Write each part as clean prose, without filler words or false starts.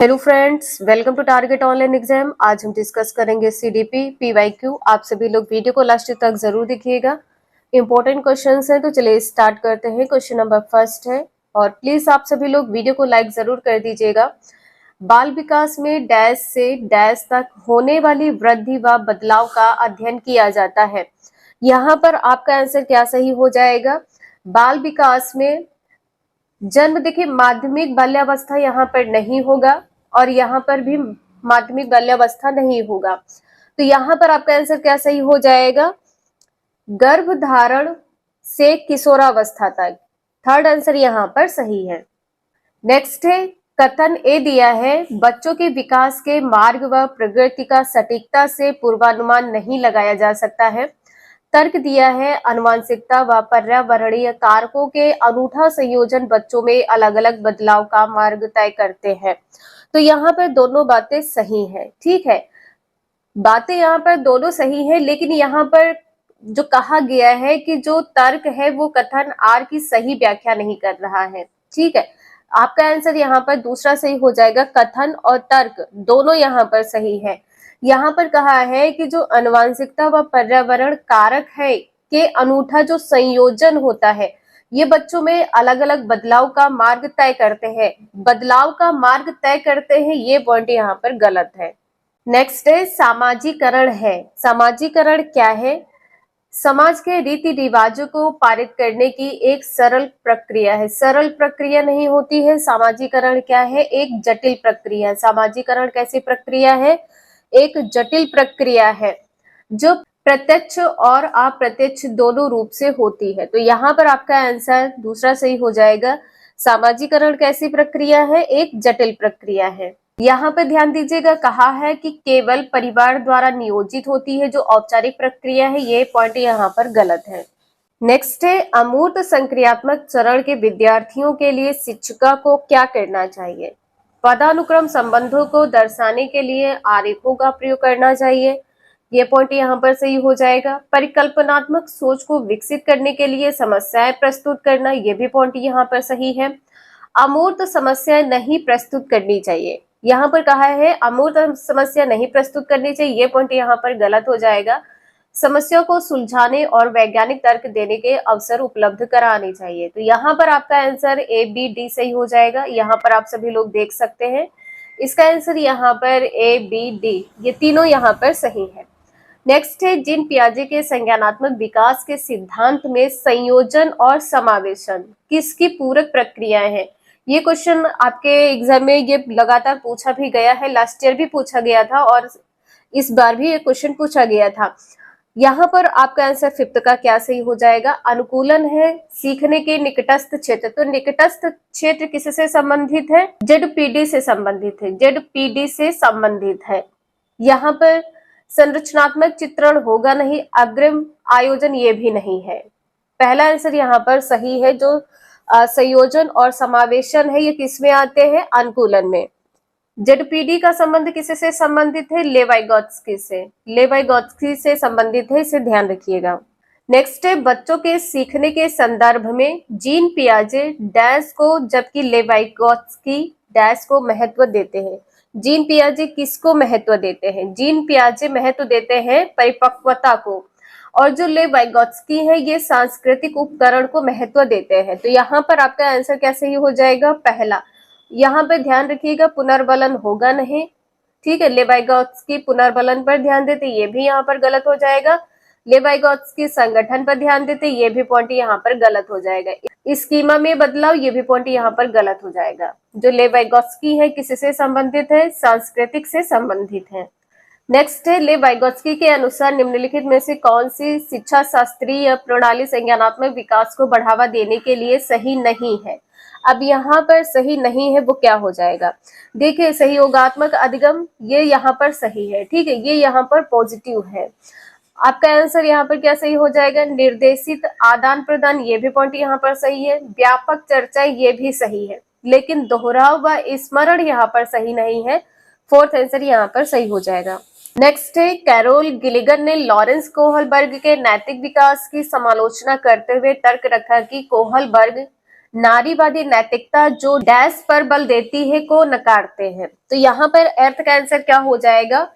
Hello friends, welcome to target online exam. आज हम discuss करेंगे सीडीपी पीवाईक्यू। आप सभी लोग वीडियो को लास्ट तक जरूर देखिएगा। इंपॉर्टेंट क्वेश्चंस हैं, तो चलिए स्टार्ट करते हैं। क्वेश्चन नंबर फर्स्ट है, और प्लीज आप सभी लोग वीडियो को लाइक जरूर कर दीजिएगा। बाल विकास में डैश से डैश तक होने वाली वृद्धि व बदलाव का अध्ययन किया जाता है। यहाँ पर आपका आंसर क्या सही हो जाएगा? बाल विकास में जन्म, देखिए माध्यमिक बाल्यावस्था यहाँ पर नहीं होगा, और यहाँ पर भी माध्यमिक बाल्यावस्था नहीं होगा। तो यहाँ पर आपका आंसर क्या सही हो जाएगा? गर्भधारण से किशोरावस्था तक। थर्ड आंसर यहाँ पर सही है। नेक्स्ट है, कथन ए दिया है, बच्चों के विकास के मार्ग व प्रगति का सटीकता से पूर्वानुमान नहीं लगाया जा सकता है। तर्क दिया है, आनुवंशिकता व पर्यावरणीय कारकों के अनूठा संयोजन बच्चों में अलग अलग बदलाव का मार्ग तय करते हैं। तो यहाँ पर दोनों बातें सही है। ठीक है, बातें यहाँ पर दोनों सही है, लेकिन यहाँ पर जो कहा गया है कि जो तर्क है वो कथन आर की सही व्याख्या नहीं कर रहा है। ठीक है, आपका आंसर यहाँ पर दूसरा सही हो जाएगा। कथन और तर्क दोनों यहाँ पर सही है। यहाँ पर कहा है कि जो आनुवंशिकता व पर्यावरण कारक है के अनूठा जो संयोजन होता है, ये बच्चों में अलग अलग बदलाव का मार्ग तय करते हैं। बदलाव का मार्ग तय करते हैं, ये पॉइंट यहाँ पर गलत है। नेक्स्ट है, सामाजिकरण है। सामाजिकरण क्या है? समाज के रीति रिवाजों को पारित करने की एक सरल प्रक्रिया है। सरल प्रक्रिया नहीं होती है। सामाजिकरण क्या है? एक जटिल प्रक्रिया है। सामाजिकरण कैसी प्रक्रिया है? एक जटिल प्रक्रिया है, जो प्रत्यक्ष और अप्रत्यक्ष दोनों रूप से होती है। तो यहाँ पर आपका आंसर दूसरा सही हो जाएगा। सामाजिकरण कैसी प्रक्रिया है? एक जटिल प्रक्रिया है। यहाँ पर ध्यान दीजिएगा, कहा है कि केवल परिवार द्वारा नियोजित होती है, जो औपचारिक प्रक्रिया है। ये पॉइंट यहाँ पर गलत है। नेक्स्ट है, अमूर्त संक्रियात्मक चरण के विद्यार्थियों के लिए शिक्षिका को क्या करना चाहिए? पदानुक्रम संबंधों को दर्शाने के लिए आरेखों का प्रयोग करना चाहिए। ये पॉइंट यहाँ पर सही हो जाएगा। परिकल्पनात्मक सोच को विकसित करने के लिए समस्याएं प्रस्तुत करना, ये भी पॉइंट यहाँ पर सही है। अमूर्त समस्याएं नहीं प्रस्तुत करनी चाहिए। यहाँ पर कहा है अमूर्त समस्या नहीं प्रस्तुत करनी चाहिए, ये पॉइंट यहाँ पर गलत हो जाएगा। समस्या को सुलझाने और वैज्ञानिक तर्क देने के अवसर उपलब्ध कराने चाहिए। तो यहाँ पर आपका आंसर ए बी डी सही हो जाएगा। यहाँ पर आप सभी लोग देख सकते हैं, इसका आंसर यहाँ पर ए बी डी, ये तीनों यहाँ पर सही है। नेक्स्ट है, जीन पियाजे के संज्ञानात्मक विकास के सिद्धांत में संयोजन और समावेशन किसकी पूरक प्रक्रियाएं हैं? ये क्वेश्चन आपके एग्जाम में ये लगातार पूछा भी गया है। लास्ट ईयर भी पूछा गया था, और इस बार भी ये क्वेश्चन पूछा गया था। यहाँ पर आपका आंसर फिफ्थ का क्या सही हो जाएगा? अनुकूलन है सीखने के निकटस्थ क्षेत्र। तो निकटस्थ क्षेत्र किससे संबंधित है? जेडपीडी से संबंधित है। जेडपीडी से संबंधित है। यहाँ पर संरचनात्मक चित्रण होगा नहीं, अग्रिम आयोजन ये भी नहीं है। पहला आंसर यहाँ पर सही है। जो संयोजन और समावेशन है, ये किसमें आते हैं? अनुकूलन में। जेडपीडी का संबंध किससे संबंधित है? लेवाइगोत्स्की से। लेवाइगोत्स्की से संबंधित है, इसे ध्यान रखिएगा। नेक्स्ट है, बच्चों के सीखने के संदर्भ में जीन पियाजे डैश को जबकि लेवाइगोत्स्की डैश को महत्व देते हैं। जीन पियाजे किसको महत्व देते हैं? जीन पियाजे महत्व देते हैं परिपक्वता को, और जो लेवाइगोत्स्की है ये सांस्कृतिक उपकरण को महत्व देते हैं। तो यहाँ पर आपका आंसर क्या सही हो जाएगा? पहला। यहाँ पे ध्यान रखिएगा, पुनर्बलन होगा नहीं। ठीक है, लेवाइगोत्स्की पुनर्बलन पर ध्यान देते, ये भी यहाँ पर गलत हो जाएगा। लेवाइगोत्स्की संगठन पर ध्यान देते, ये भी पॉइंट यहाँ पर गलत हो जाएगा। स्कीमा में बदलाव, ये भी पॉइंट यहाँ पर गलत हो जाएगा। जो लेवाइगोत्स्की है किससे संबंधित है? सांस्कृतिक से संबंधित है। नेक्स्ट है, लेवाइगोत्स्की के अनुसार निम्नलिखित में से कौन सी शिक्षा शास्त्रीय प्रणाली संज्ञानात्मक विकास को बढ़ावा देने के लिए सही नहीं है? अब यहाँ पर सही नहीं है वो क्या हो जाएगा? देखिए, सहयोगात्मक अधिगम ये यहाँ पर सही है। ठीक है, ये यहाँ पर पॉजिटिव है। आपका आंसर यहाँ पर क्या सही हो जाएगा? निर्देशित आदान प्रदान, ये भी पॉइंट यहाँ पर सही है। व्यापक चर्चा, ये भी सही है, लेकिन दोहराव व स्मरण यहाँ पर सही नहीं है। फोर्थ आंसर यहाँ पर सही हो जाएगा। नेक्स्ट है, कैरोल गिलिगन ने लॉरेंस कोहलबर्ग के नैतिक विकास की समालोचना करते हुए तर्क रखा कि कोहलबर्ग नारीवादी नैतिकता जो डैश पर बल देती है को नकारते हैं। तो यहाँ पर अर्थ का आंसर क्या हो जाएगा?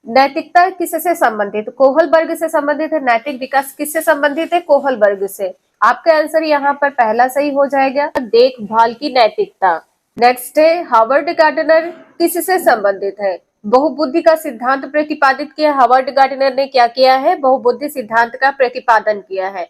नैतिकता किससे संबंधित? कोहल वर्ग से संबंधित है। नैतिक विकास किससे संबंधित है? कोहल वर्ग से। आपका आंसर यहाँ पर पहला सही हो जाएगा, देखभाल की नैतिकता। नेक्स्ट है हार्वर्ड गार्डनर किससे संबंधित है? बहुबुद्धि का सिद्धांत प्रतिपादित किया। हार्वर्ड गार्डनर ने क्या किया है? बहुबुद्धि सिद्धांत का प्रतिपादन किया है।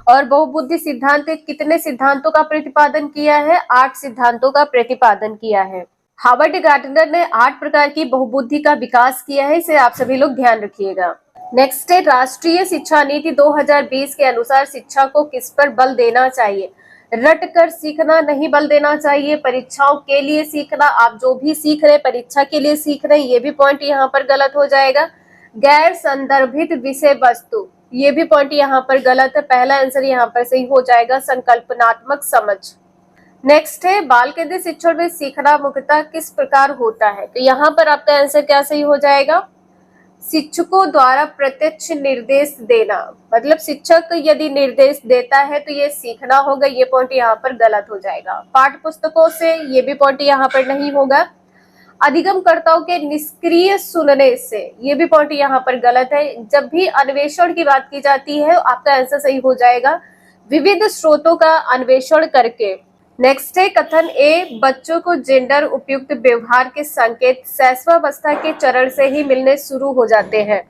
और बहुबुद्धि सिद्धांत कितने सिद्धांतों का प्रतिपादन किया है? 8 सिद्धांतों का प्रतिपादन किया है। हार्वर्ड गार्डनर ने 8 प्रकार की बहुबुद्धि का विकास किया है, इसे आप सभी लोग ध्यान रखिएगा। नेक्स्ट है राष्ट्रीय शिक्षा नीति 2020 के अनुसार शिक्षा को किस पर बल देना चाहिए? रट कर सीखना नहीं बल देना चाहिए, परीक्षाओं के लिए सीखना, आप जो भी सीख रहे परीक्षा के लिए सीख रहे, ये भी पॉइंट यहाँ पर गलत हो जाएगा। गैर संदर्भित विषय वस्तु, ये भी पॉइंट यहाँ पर गलत है। पहला आंसर यहाँ पर सही हो जाएगा, संकल्पनात्मक समझ। नेक्स्ट है बाल केंद्रित शिक्षण में सीखना मुख्यतः किस प्रकार होता है? तो यहाँ पर आपका आंसर क्या सही हो जाएगा? शिक्षकों द्वारा प्रत्यक्ष निर्देश देना, मतलब शिक्षक यदि निर्देश देता है तो ये सीखना होगा, ये पॉइंट यहाँ पर गलत हो जाएगा। पाठ्य पुस्तकों से, ये भी पॉइंट यहाँ पर नहीं होगा। अधिगमकर्ताओं के निष्क्रिय सुनने से, ये भी पॉइंट यहाँ पर गलत है। जब भी अन्वेषण की बात की जाती है आपका आंसर सही हो जाएगा, विविध स्रोतों का अन्वेषण करके। नेक्स्ट है कथन ए, बच्चों को जेंडर उपयुक्त व्यवहार के संकेत शैशवावस्था के चरण से ही मिलने शुरू हो जाते हैं।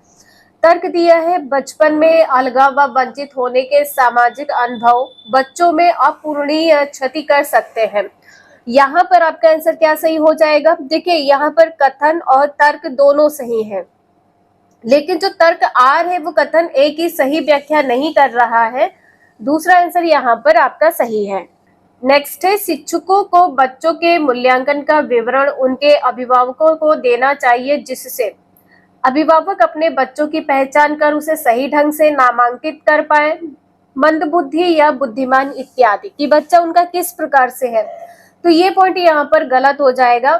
तर्क दिया है बचपन में अलगाव व वंचित होने के सामाजिक अनुभव बच्चों में अपूरणीय क्षति कर सकते हैं। यहाँ पर आपका आंसर क्या सही हो जाएगा? देखिए यहाँ पर कथन और तर्क दोनों सही है, लेकिन जो तर्क आर है वो कथन ए की सही व्याख्या नहीं कर रहा है। दूसरा आंसर यहाँ पर आपका सही है। नेक्स्ट है शिक्षकों को बच्चों के मूल्यांकन का विवरण उनके अभिभावकों को देना चाहिए, जिससे अभिभावक अपने बच्चों की पहचान कर उसे सही ढंग से नामांकित कर पाए। मंदबुद्धि या बुद्धिमान इत्यादि, कि बच्चा उनका किस प्रकार से है। तो ये पॉइंट यहाँ पर गलत हो जाएगा।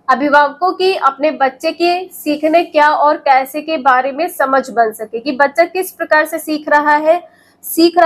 अभिभावकों की अपने बच्चे के सीखने क्या और कैसे के बारे में समझ बन सके, कि बच्चा किस प्रकार से सीख रहा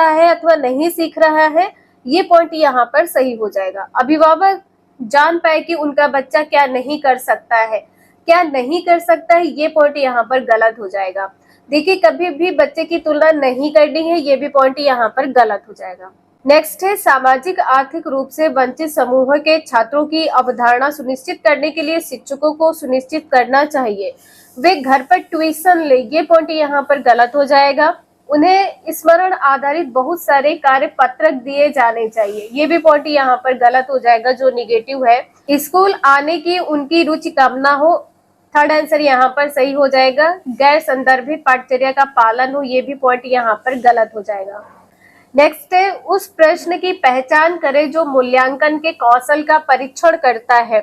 है अथवा नहीं सीख रहा है, ये पॉइंट यहाँ पर सही हो जाएगा। अभिभावक जान पाए कि उनका बच्चा क्या नहीं कर सकता है, ये पॉइंट यहाँ पर गलत हो जाएगा। देखिए कभी भी बच्चे की तुलना नहीं करनी है, ये भी पॉइंट यहाँ पर गलत हो जाएगा। नेक्स्ट है सामाजिक आर्थिक रूप से वंचित समूह के छात्रों की अवधारणा सुनिश्चित करने के लिए शिक्षकों को सुनिश्चित करना चाहिए वे घर पर ट्यूशन ले, ये पॉइंट यहाँ पर गलत हो जाएगा। उन्हें स्मरण आधारित बहुत सारे कार्य पत्रक दिए जाने चाहिए, ये भी पॉइंट यहाँ पर गलत हो जाएगा, जो निगेटिव है। स्कूल आने की उनकी रुचि कम ना हो, थर्ड आंसर यहाँ पर सही हो जाएगा। गैर संदर्भित पाठचर्या का पालन हो, ये भी पॉइंट यहाँ पर गलत हो जाएगा। नेक्स्ट है उस प्रश्न की पहचान करें जो मूल्यांकन के कौशल का परीक्षण करता है।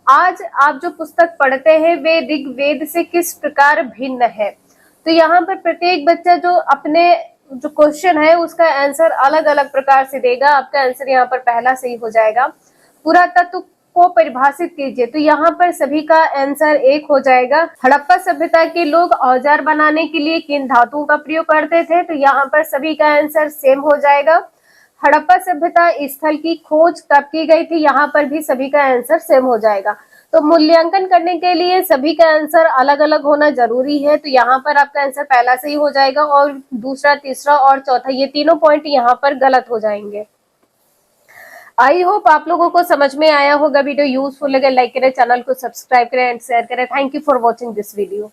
आज आप जो पुस्तक पढ़ते हैं वे ऋग्वेद से किस प्रकार भिन्न है? तो यहाँ पर प्रत्येक बच्चा जो अपने जो क्वेश्चन है उसका आंसर अलग अलग प्रकार से देगा। आपका आंसर यहाँ पर पहला सही हो जाएगा। पुरातत्व को परिभाषित कीजिए, तो यहाँ पर सभी का आंसर एक हो जाएगा। हड़प्पा सभ्यता के लोग औजार बनाने के लिए किन धातुओं का प्रयोग करते थे? तो यहाँ पर सभी का आंसर सेम हो जाएगा। हड़प्पा सभ्यता स्थल की खोज कब की गई थी? यहाँ पर भी सभी का आंसर सेम हो जाएगा। तो मूल्यांकन करने के लिए सभी का आंसर अलग अलग होना जरूरी है, तो यहाँ पर आपका आंसर पहला सही हो जाएगा और दूसरा, तीसरा और चौथा, ये तीनों पॉइंट यहाँ पर गलत हो जाएंगे। आई होप आप लोगों को समझ में आया होगा। वीडियो यूजफुल लगे लाइक करें, चैनल को सब्सक्राइब करें एंड शेयर करें। Thank you for watching this video.